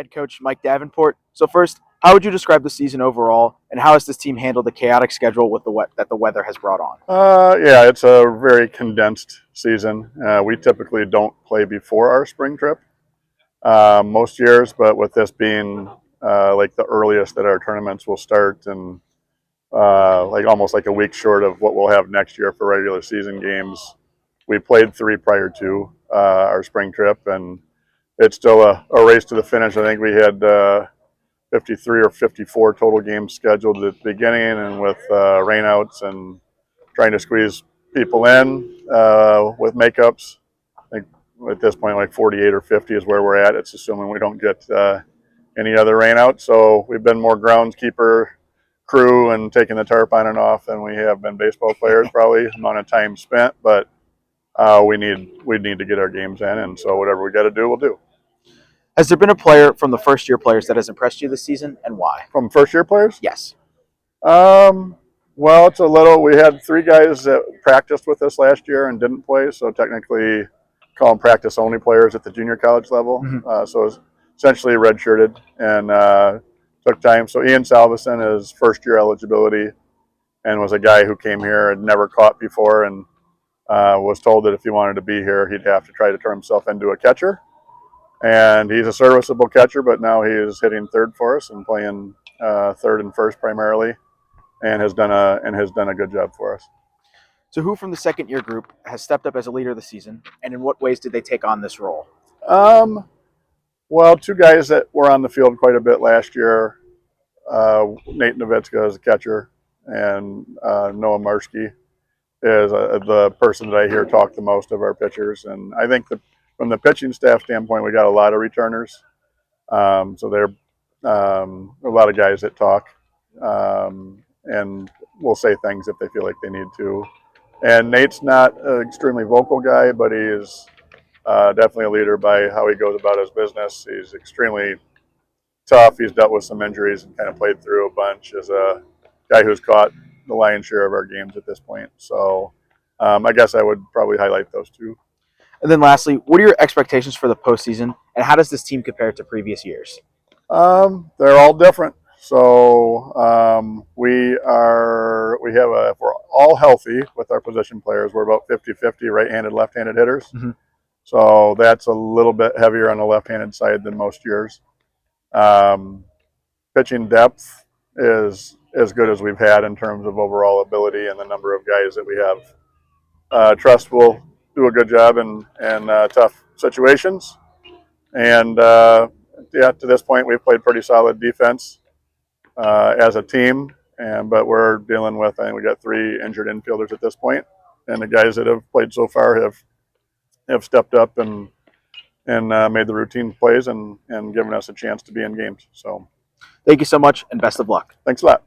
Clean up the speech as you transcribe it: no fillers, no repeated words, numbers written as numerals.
head coach Mike Davenport. So first, how would you describe the season overall, and how has this team handled the chaotic schedule with that the weather has brought on? Yeah, it's a very condensed season. We typically don't play before our spring trip most years, but with this being like the earliest that our tournaments will start, and like almost like a week short of what we'll have next year for regular season games, we played 3 prior to our spring trip, and it's still a race to the finish. I think we had 53 or 54 total games scheduled at the beginning, and with rainouts and trying to squeeze people in with makeups, I think at this point like 48 or 50 is where we're at. It's assuming we don't get any other rainouts. So we've been more groundskeeper crew and taking the tarp on and off than we have been baseball players, probably amount of time spent, but we need to get our games in, and so whatever we got to do, we'll do. Has there been a player from the first-year players that has impressed you this season, and why? From first-year players? Yes. Well, it's a little. We had 3 guys that practiced with us last year and didn't play, so technically call them practice-only players at the junior college level. Mm-hmm. So it's essentially redshirted and took time. So Ian Salveson is first-year eligibility and was a guy who came here and never caught before, and was told that if he wanted to be here, he'd have to try to turn himself into a catcher. And he's a serviceable catcher, but now he is hitting third for us and playing third and first primarily, and has done a good job for us. So who from the second-year group has stepped up as a leader this season, and in what ways did they take on this role? Well, 2 guys that were on the field quite a bit last year, Nate Nowitzka is a catcher, and Noah Marski is the person that I hear talk the most of our pitchers. And I think from the pitching staff standpoint, we got a lot of returners. So they're a lot of guys that talk and will say things if they feel like they need to. And Nate's not an extremely vocal guy, but he is definitely a leader by how he goes about his business. He's extremely tough. He's dealt with some injuries and kind of played through a bunch as a guy who's caught the lion's share of our games at this point. So I guess I would probably highlight those 2. And then lastly, what are your expectations for the postseason, and how does this team compare to previous years? They're all different. So if we're all healthy with our position players, we're about 50-50 right-handed, left-handed hitters. Mm-hmm. So that's a little bit heavier on the left-handed side than most years. Pitching depth is as good as we've had in terms of overall ability and the number of guys that we have. Trust will do a good job in tough situations. And to this point, we've played pretty solid defense as a team. But we're dealing with, I think we got 3 injured infielders at this point, and the guys that have played so far have stepped up and made the routine plays and given us a chance to be in games. So, Thank you so much, and best of luck. Thanks a lot.